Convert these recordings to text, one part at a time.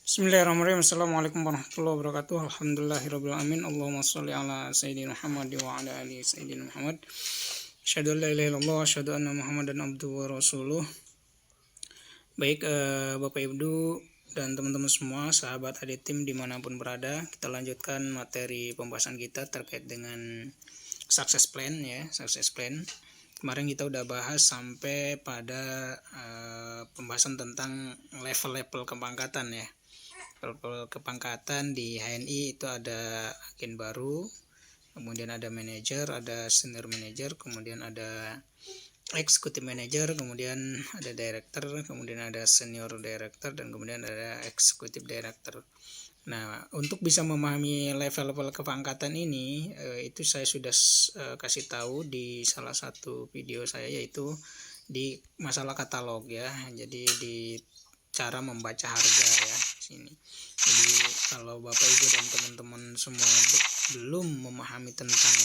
Bismillahirrahmanirrahim. Assalamualaikum warahmatullahi wabarakatuh. Alhamdulillahirabbil alamin. Allahumma shalli ala sayyidina Muhammad wa ala ali sayyidina Muhammad. Asyhadu an la ilaha illallah wa asyhadu anna Muhammadan abduhu wa rasuluh. Baik, Bapak Ibu dan teman-teman semua, sahabat adik tim dimanapun berada, kita lanjutkan materi pembahasan kita terkait dengan success plan ya, success plan. Kemarin kita udah bahas sampai pada pembahasan tentang level-level kepangkatan ya. Level kepangkatan di HNI itu ada agen baru, kemudian ada manajer, ada senior manager, kemudian ada executive manager, kemudian ada director, kemudian ada senior director, dan kemudian ada executive director. Nah, untuk bisa memahami level-level kepangkatan ini, itu saya sudah kasih tahu di salah satu video saya, yaitu di masalah katalog ya. Jadi di cara membaca harga ya sini. Jadi kalau Bapak Ibu dan teman-teman semua belum memahami tentang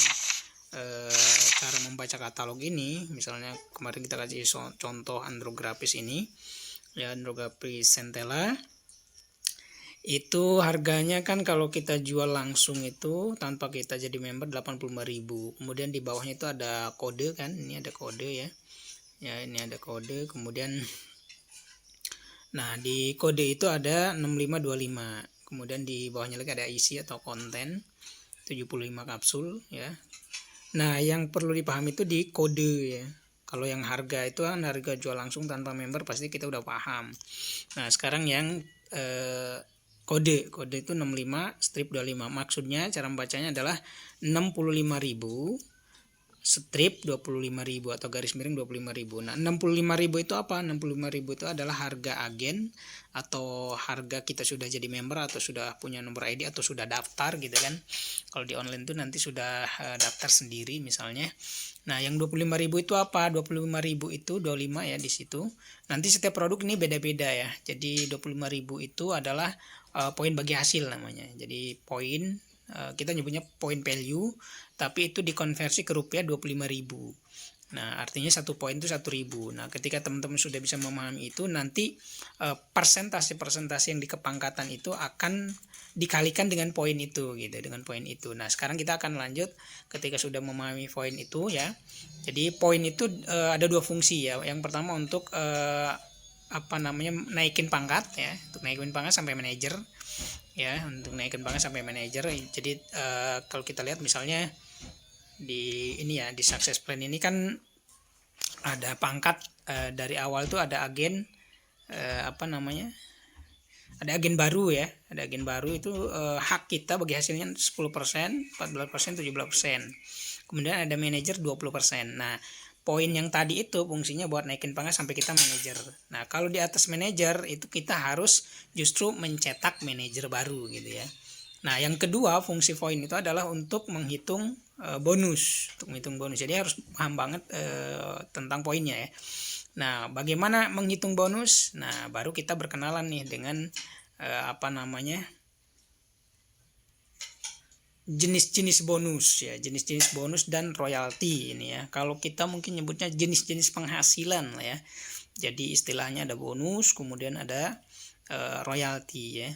cara membaca katalog ini, misalnya kemarin kita kasih contoh andrograpis ini ya, andrograpis Centella itu harganya kan kalau kita jual langsung itu tanpa kita jadi member 85.000. Kemudian di bawahnya itu ada kode kan, ini ada kode ya. Ya, ini ada kode, kemudian nah di kode itu ada 6525. Kemudian di bawahnya lagi ada isi atau konten 75 kapsul ya. Nah, yang perlu dipahami itu di kode ya. Kalau yang harga itu kan harga jual langsung tanpa member pasti kita udah paham. Nah, sekarang yang kode itu 65/25. Maksudnya cara membacanya adalah 65.000 strip 25.000 atau garis miring 25.000. Nah, 65.000 itu apa? 65.000 itu adalah harga agen atau harga kita sudah jadi member atau sudah punya nomor ID atau sudah daftar gitu kan. Kalau di online itu nanti sudah daftar sendiri misalnya. Nah, yang 25.000 itu apa? 25.000 itu 25 ya di situ. Nanti setiap produk ini beda-beda ya. Jadi 25.000 itu adalah poin bagi hasil namanya. Jadi poin kita nyebutnya point value, tapi itu dikonversi ke rupiah 25.000. Nah, artinya satu poin itu 1.000. Nah, ketika teman-teman sudah bisa memahami itu, nanti persentase yang di kepangkatan itu akan dikalikan dengan poin itu gitu, dengan poin itu. Nah, sekarang kita akan lanjut ketika sudah memahami poin itu ya. Jadi poin itu ada dua fungsi ya. Yang pertama untuk naikin pangkat ya, untuk naikin pangkat sampai manajer ya, untuk naikin pangkat sampai manajer. Jadi kalau kita lihat misalnya di ini ya, di success plan ini kan ada pangkat dari awal tuh ada agen ada agen baru ya, ada agen baru itu hak kita bagi hasilnya 10%, 14%, 17%. Kemudian ada manajer 20%. Nah, poin yang tadi itu fungsinya buat naikin pangkat sampai kita manajer. Nah, kalau di atas manajer itu kita harus justru mencetak manajer baru gitu ya. Nah, yang kedua fungsi poin itu adalah untuk menghitung bonus, untuk menghitung bonus. Jadi harus paham banget tentang poinnya ya. Nah, bagaimana menghitung bonus? Nah, baru kita berkenalan nih dengan jenis-jenis bonus ya, jenis-jenis bonus dan royalti ini ya. Kalau kita mungkin nyebutnya jenis-jenis penghasilan lah ya. Jadi istilahnya ada bonus, kemudian ada royalti ya.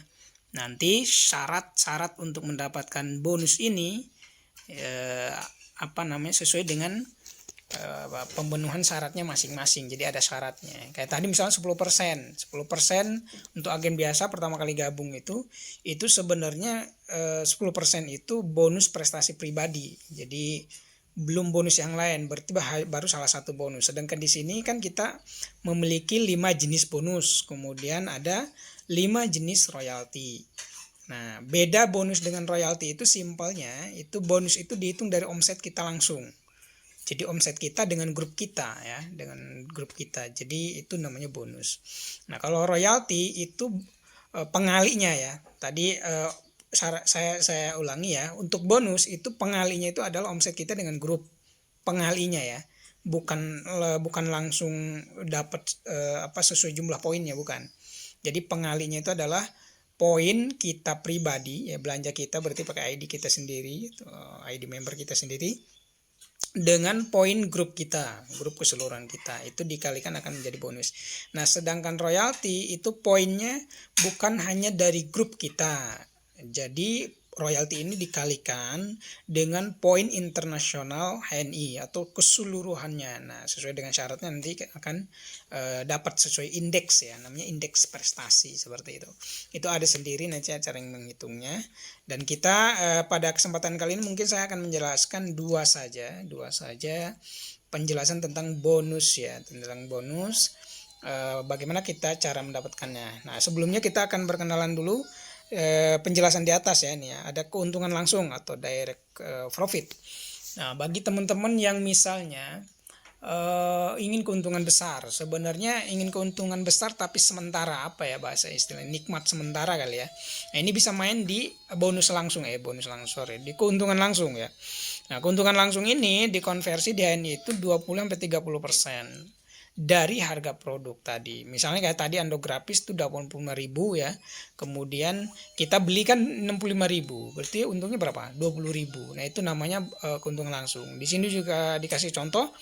Nanti syarat-syarat untuk mendapatkan bonus ini sesuai dengan pembunuhan syaratnya masing-masing. Jadi ada syaratnya. Kayak tadi misalnya 10%. 10% untuk agen biasa pertama kali gabung itu sebenarnya 10% itu bonus prestasi pribadi. Jadi belum bonus yang lain, berarti baru salah satu bonus. Sedangkan di sini kan kita memiliki 5 jenis bonus, kemudian ada 5 jenis royalti. Nah, beda bonus dengan royalti itu simpelnya, itu bonus itu dihitung dari omset kita langsung. Jadi omset kita dengan grup kita ya, dengan grup kita. Jadi itu namanya bonus. Nah, kalau royalti itu pengalinya ya. Tadi saya ulangi ya, untuk bonus itu pengalinya itu adalah omset kita dengan grup. Pengalinya ya. Bukan langsung dapat sesuai jumlah poinnya, bukan. Jadi pengalinya itu adalah poin kita pribadi ya, belanja kita berarti pakai ID kita sendiri, ID member kita sendiri. dengan poin grup kita, grup keseluruhan kita, itu dikalikan akan menjadi bonus. Nah, sedangkan royalti itu poinnya bukan hanya dari grup kita. Jadi royalti ini dikalikan dengan poin internasional HNI atau keseluruhannya. Nah, sesuai dengan syaratnya nanti akan dapat sesuai indeks ya, namanya indeks prestasi seperti itu. Itu ada sendiri nanti cara yang menghitungnya. Dan kita pada kesempatan kali ini mungkin saya akan menjelaskan dua saja penjelasan tentang bonus ya, tentang bonus. Bagaimana kita cara mendapatkannya. Nah, sebelumnya kita akan berkenalan dulu penjelasan di atas ya, ini ya, ada keuntungan langsung atau direct profit. Nah, bagi teman-teman yang misalnya ingin keuntungan besar, sebenarnya ingin keuntungan besar tapi sementara, apa ya bahasa istilahnya, nikmat sementara kali ya. Nah, ini bisa main di bonus langsung di keuntungan langsung ya. Nah, keuntungan langsung ini dikonversi di HNI itu 20-30% dari harga produk tadi. Misalnya kayak tadi Andograpis itu 85.000 ya. Kemudian kita belikan 65.000. Berarti untungnya berapa? 20.000. Nah, itu namanya keuntungan langsung. Di sini juga dikasih contoh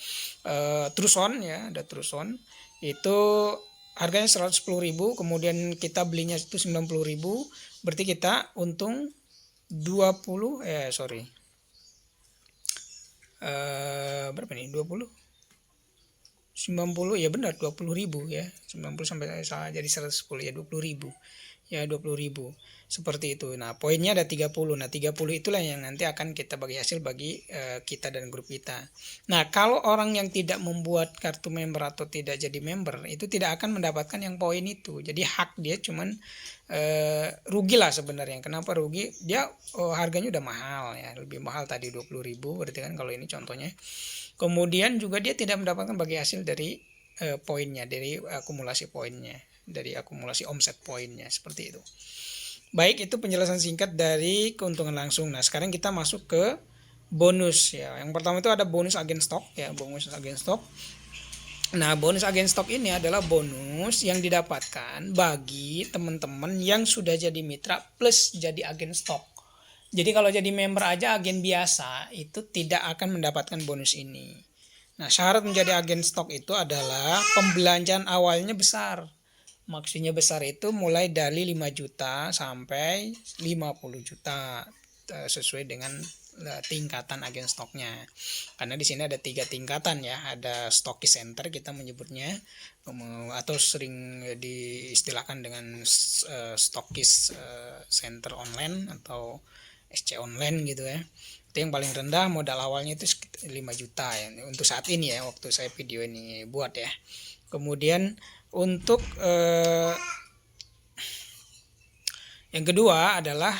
Truson ya, ada Truson. Itu harganya 110.000, kemudian kita belinya itu 90.000. Berarti kita untung 20 berapa nih? 90 ya, benar 20.000 ya, 90 sampai salah jadi 110 ya, 20.000 ya, 20.000 seperti itu. Nah, poinnya ada 30. Nah, 30 itulah yang nanti akan kita bagi hasil bagi kita dan grup kita. Nah, kalau orang yang tidak membuat kartu member atau tidak jadi member itu tidak akan mendapatkan yang poin itu. Jadi hak dia cuman rugi lah sebenarnya. Kenapa rugi? Dia harganya udah mahal ya, lebih mahal tadi 20.000, berarti kan kalau ini contohnya. Kemudian juga dia tidak mendapatkan bagi hasil dari poinnya, dari akumulasi poinnya, dari akumulasi omset poinnya, seperti itu. Baik, itu penjelasan singkat dari keuntungan langsung. Nah, sekarang kita masuk ke bonus ya. Yang pertama itu ada bonus agen stok ya, bonus agen stok. Nah, bonus agen stok ini adalah bonus yang didapatkan bagi teman-teman yang sudah jadi mitra plus jadi agen stok. Jadi kalau jadi member aja agen biasa itu tidak akan mendapatkan bonus ini. Nah, syarat menjadi agen stok itu adalah pembelanjaan awalnya besar. Maksudnya besar itu mulai dari 5 juta sampai 50 juta sesuai dengan tingkatan agen stoknya. Karena di sini ada 3 tingkatan ya, ada stokis center kita menyebutnya, atau sering diistilahkan dengan stokis center online atau SC online gitu ya. Itu yang paling rendah, modal awalnya itu 5 juta ya untuk saat ini ya, waktu saya video ini buat ya. Kemudian untuk yang kedua adalah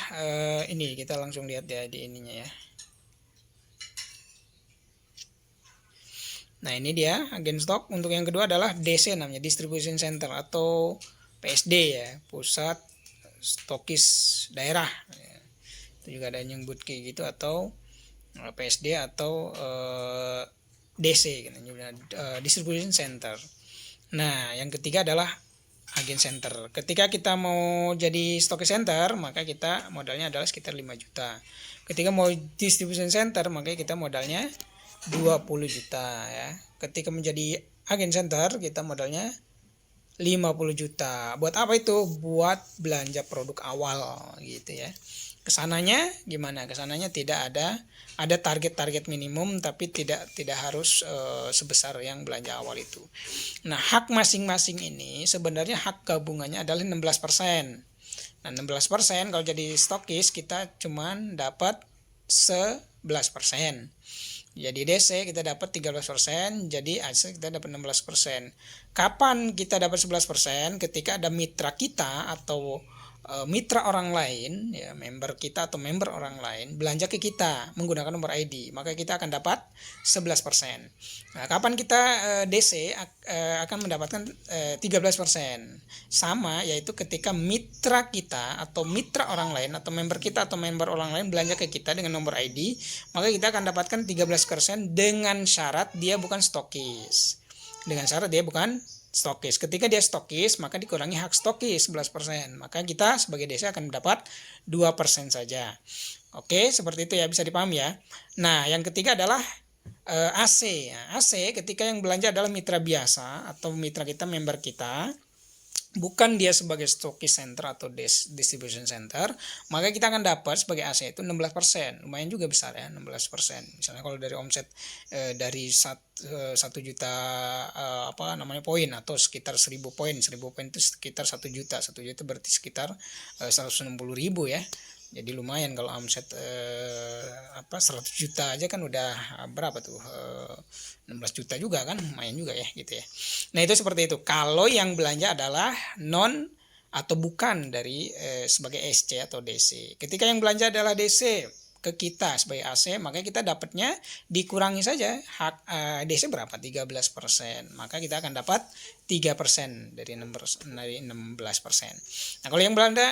ini, kita langsung lihat ya di ininya ya. Nah, ini dia agen stok. Untuk yang kedua adalah DC, namanya Distribution Center atau PSD ya, pusat stokis daerah. Itu juga ada yang nyebut kayak gitu, atau PSD atau DC gitu, Distribution Center. Nah, yang ketiga adalah agen center. Ketika kita mau jadi stokis center, maka kita modalnya adalah sekitar 5 juta. Ketika mau distribution center, maka kita modalnya 20 juta ya. Ketika menjadi agen center, kita modalnya 50 juta. Buat apa itu? Buat belanja produk awal gitu ya. Kesananya gimana? Kesananya tidak ada target-target minimum, tapi tidak harus sebesar yang belanja awal itu. Nah, hak masing-masing ini sebenarnya hak gabungannya adalah 16%. Nah, 16% kalau jadi stokis kita cuman dapat 11%. Jadi DC kita dapat 13%, jadi AC kita dapat 16%. Kapan kita dapat 11%? Ketika ada mitra kita atau mitra orang lain ya, member kita atau member orang lain belanja ke kita menggunakan nomor ID, maka kita akan dapat 11%. Nah, kapan kita DC akan mendapatkan 13%. Sama, yaitu ketika mitra kita atau mitra orang lain atau member kita atau member orang lain belanja ke kita dengan nomor ID, maka kita akan dapatkan 13% dengan syarat dia bukan stokis. Ketika dia stokis, maka dikurangi hak stokis 11%. Maka kita sebagai DC akan mendapat 2% saja. Oke, seperti itu ya, bisa dipahami ya. Nah, yang ketiga adalah AC. Nah, AC ketika yang belanja adalah mitra biasa atau mitra kita, member kita, bukan dia sebagai stokis center atau distribution center, maka kita akan dapat sebagai AC itu 16%. Lumayan juga besar ya, 16%. Misalnya kalau dari omset dari 1 juta poin atau sekitar 1000 poin. 1000 poin itu sekitar 1 juta. 1 juta berarti sekitar 160.000 ya. Jadi lumayan kalau omset 100 juta aja kan udah berapa tuh, 16 juta juga kan, lumayan juga ya gitu ya. Nah itu seperti itu. Kalau yang belanja adalah non atau bukan dari sebagai SC atau DC. Ketika yang belanja adalah DC ke kita sebagai AC, maka kita dapatnya dikurangi saja hak DC berapa, 13%, maka kita akan dapat 3% dari 16%. Nah kalau yang belanja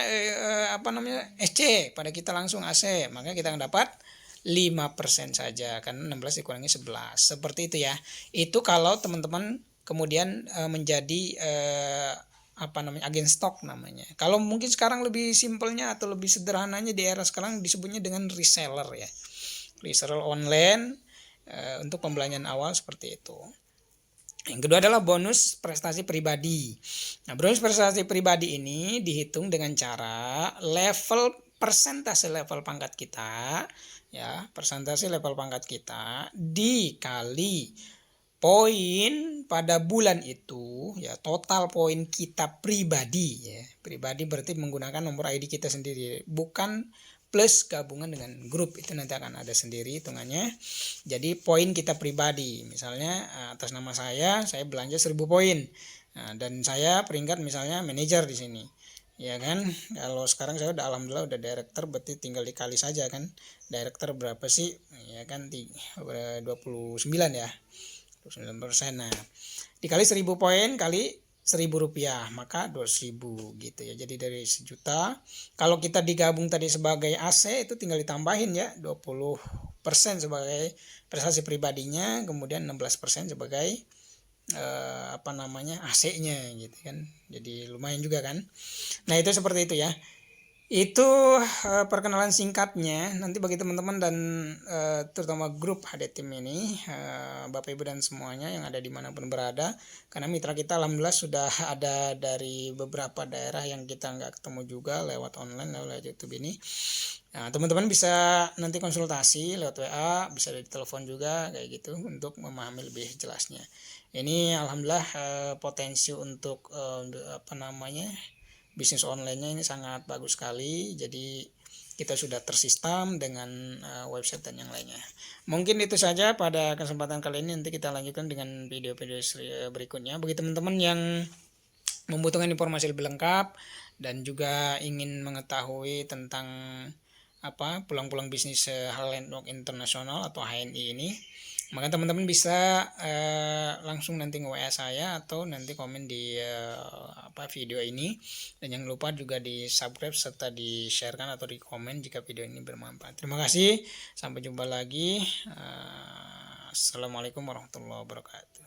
SC pada kita langsung AC, maka kita akan dapat 5% saja, karena 16 dikurangi 11. Seperti itu ya. Itu kalau teman-teman kemudian menjadi agen stok namanya. Kalau mungkin sekarang lebih simpelnya atau lebih sederhananya di era sekarang disebutnya dengan reseller ya. Reseller online untuk pembelanjaan awal seperti itu. Yang kedua adalah bonus prestasi pribadi. Nah, bonus prestasi pribadi ini dihitung dengan cara persentase level pangkat kita ya, persentase level pangkat kita dikali poin pada bulan itu ya, total poin kita pribadi ya. Pribadi berarti menggunakan nomor ID kita sendiri, bukan plus gabungan dengan grup, itu nanti akan ada sendiri hitungannya. Jadi poin kita pribadi, misalnya atas nama saya belanja 1000 poin. Nah, dan saya peringkat misalnya manajer di sini. Ya kan, kalau sekarang saya udah alhamdulillah udah director, berarti tinggal dikali saja kan. Director berapa sih? Ya kan 29 ya. 29%. Nah, dikali 1000 poin kali 1.000 rupiah, maka 200.000 gitu ya. Jadi dari 1 juta, kalau kita digabung tadi sebagai AC itu tinggal ditambahin ya, 20% sebagai prestasi pribadinya, kemudian 16% sebagai AC-nya gitu kan. Jadi lumayan juga kan. Nah, itu seperti itu ya. Itu perkenalan singkatnya. Nanti bagi teman-teman dan terutama grup HD Team ini, Bapak Ibu dan semuanya yang ada dimanapun berada, karena mitra kita alhamdulillah sudah ada dari beberapa daerah yang kita nggak ketemu juga lewat online, lewat YouTube ini. Nah, teman-teman bisa nanti konsultasi lewat WA, bisa di telepon juga kayak gitu untuk memahami lebih jelasnya. Ini alhamdulillah potensi untuk bisnis online-nya ini sangat bagus sekali. Jadi kita sudah tersistem dengan website dan yang lainnya. Mungkin itu saja pada kesempatan kali ini. Nanti kita lanjutkan dengan video-video berikutnya. Bagi teman-teman yang membutuhkan informasi lebih lengkap dan juga ingin mengetahui tentang peluang-peluang bisnis Landmark Internasional atau HNI ini, maka teman-teman bisa langsung nanti nge-WA saya atau nanti komen di video ini. Dan jangan lupa juga di subscribe serta di sharekan atau di komen jika video ini bermanfaat. Terima kasih, sampai jumpa lagi. Assalamualaikum warahmatullahi wabarakatuh.